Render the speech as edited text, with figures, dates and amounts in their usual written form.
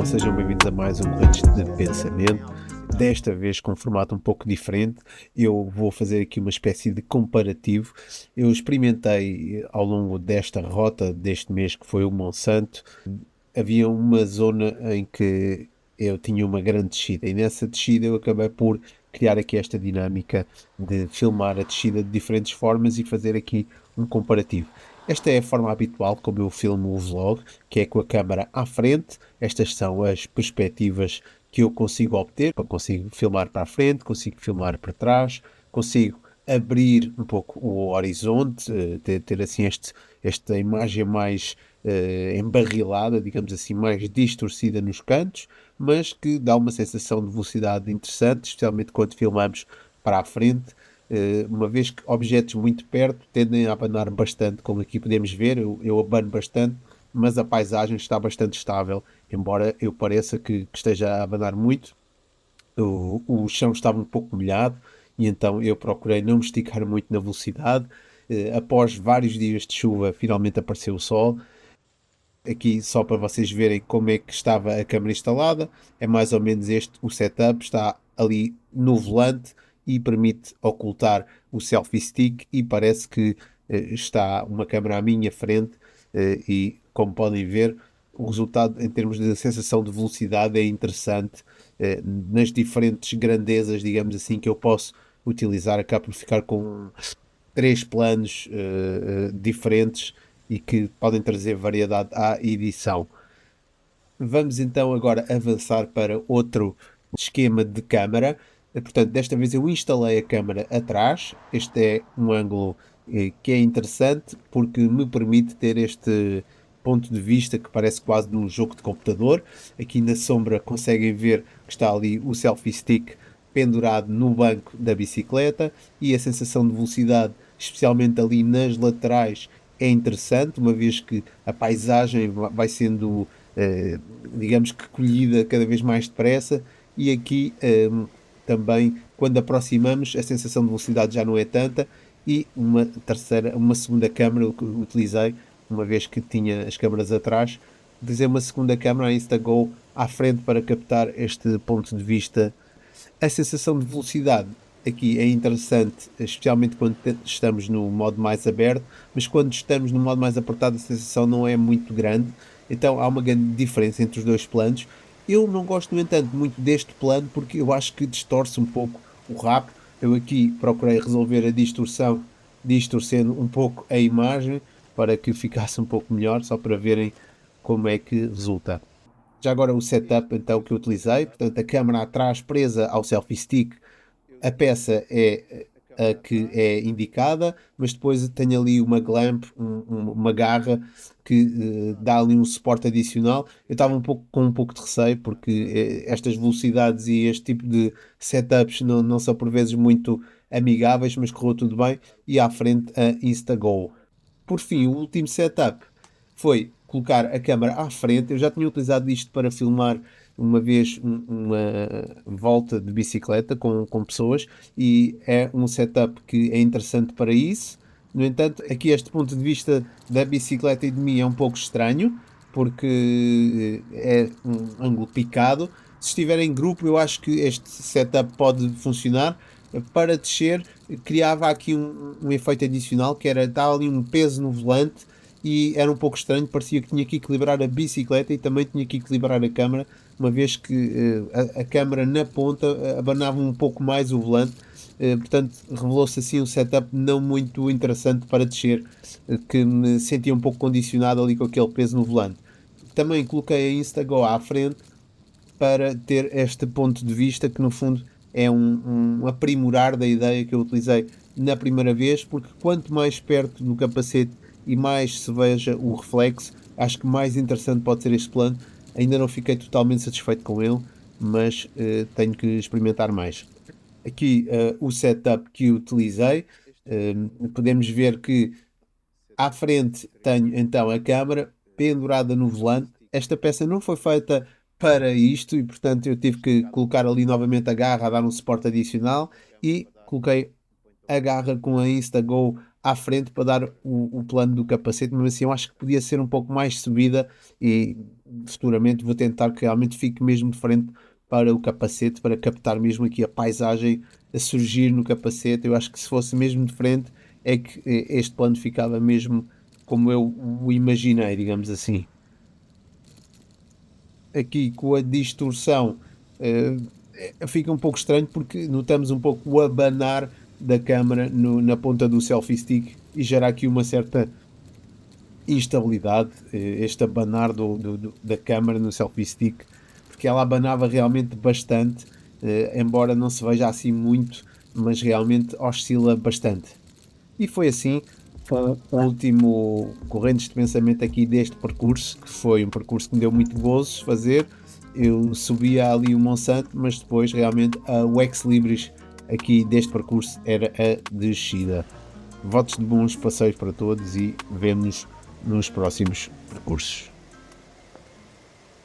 sejam bem-vindos a mais um Correntes de Pensamento. Desta vez com um formato um pouco diferente, eu vou fazer aqui uma espécie de comparativo. Eu experimentei ao longo desta rota deste mês, que foi o Monsanto, havia uma zona em que eu tinha uma grande descida, e nessa descida eu acabei por criar aqui esta dinâmica de filmar a descida de diferentes formas e fazer aqui um comparativo. Esta é a forma habitual como eu filmo o vlog, que é com a câmera à frente. Estas são as perspectivas que eu consigo obter. Consigo filmar para a frente, consigo filmar para trás, consigo abrir um pouco o horizonte, ter assim esta imagem mais embarrilada, digamos assim, mais distorcida nos cantos, mas que dá uma sensação de velocidade interessante, especialmente quando filmamos para a frente. Uma vez que objetos muito perto tendem a abanar bastante, como aqui podemos ver, eu abano bastante, mas a paisagem está bastante estável, embora eu pareça que esteja a abanar muito. O chão estava um pouco molhado e então eu procurei não me esticar muito na velocidade. Após vários dias de chuva, finalmente apareceu o sol. Aqui só para vocês verem como é que estava a câmera instalada, é mais ou menos este o setup, está ali no volante e permite ocultar o selfie stick e parece que está uma câmera à minha frente, e como podem ver o resultado em termos de sensação de velocidade é interessante, nas diferentes grandezas, digamos assim, que eu posso utilizar, acabo por ficar com três planos diferentes e que podem trazer variedade à edição. Vamos então agora avançar para outro esquema de câmara. Portanto, desta vez eu instalei a câmara atrás. Este é um ângulo que é interessante porque me permite ter este ponto de vista que parece quase de um jogo de computador. Aqui na sombra conseguem ver que está ali o selfie stick pendurado no banco da bicicleta e a sensação de velocidade, especialmente ali nas laterais, é interessante, uma vez que a paisagem vai sendo, digamos que, colhida cada vez mais depressa, e aqui também, quando aproximamos, a sensação de velocidade já não é tanta, e uma segunda câmera que eu utilizei, uma vez que tinha as câmaras atrás, utilizei uma segunda câmera, a Instago, à frente para captar este ponto de vista. A sensação de velocidade aqui é interessante, especialmente quando estamos no modo mais aberto, mas quando estamos no modo mais apertado a sensação não é muito grande, então há uma grande diferença entre os dois planos. Eu não gosto, no entanto, muito deste plano porque eu acho que distorce um pouco o rapo. Eu aqui procurei resolver a distorção, distorcendo um pouco a imagem para que ficasse um pouco melhor, só para verem como é que resulta. Já agora o setup então que eu utilizei, portanto a câmera atrás presa ao selfie stick, a peça é a que é indicada, mas depois tenho ali uma clamp, uma garra que dá ali um suporte adicional. Eu estava com um pouco de receio porque estas velocidades e este tipo de setups não são por vezes muito amigáveis, mas correu tudo bem e à frente a Instago. Por fim, o último setup foi colocar a câmera à frente. Eu já tinha utilizado isto para filmar uma vez uma volta de bicicleta com pessoas e é um setup que é interessante para isso. No entanto, aqui este ponto de vista da bicicleta e de mim é um pouco estranho porque é um ângulo picado. Se estiver em grupo, eu acho que este setup pode funcionar. Para descer, criava aqui um efeito adicional que era dar ali um peso no volante e era um pouco estranho, parecia que tinha que equilibrar a bicicleta e também tinha que equilibrar a câmara, uma vez que a câmara na ponta abanava um pouco mais o volante. Portanto, revelou-se assim um setup não muito interessante para descer, que me sentia um pouco condicionado ali com aquele peso no volante. Também coloquei a Instago à frente para ter este ponto de vista que no fundo é um aprimorar da ideia que eu utilizei na primeira vez, porque quanto mais perto do capacete e mais se veja o reflexo, acho que mais interessante pode ser este plano. Ainda não fiquei totalmente satisfeito com ele, mas tenho que experimentar mais. Aqui o setup que utilizei, podemos ver que à frente tenho então a câmara pendurada no volante. Esta peça não foi feita para isto e, portanto, eu tive que colocar ali novamente a garra a dar um suporte adicional e coloquei a garra com a Instago à frente para dar o plano do capacete, mas assim eu acho que podia ser um pouco mais subida e futuramente vou tentar que realmente fique mesmo de frente para o capacete, para captar mesmo aqui a paisagem a surgir no capacete. Eu acho que se fosse mesmo de frente é que este plano ficava mesmo como eu o imaginei, digamos assim. Aqui com a distorção, eh, fica um pouco estranho porque notamos um pouco o abanar da câmara na ponta do selfie stick e gera aqui uma certa instabilidade, este abanar da câmara no selfie stick, porque ela abanava realmente bastante, embora não se veja assim muito, mas realmente oscila bastante. E foi assim o último correntes de pensamento aqui deste percurso, que foi um percurso que me deu muito gozo fazer. Eu subia ali o Monsanto, mas depois realmente o ex-libris aqui deste percurso era a descida. Votos de bons passeios para todos e vemo-nos nos próximos percursos.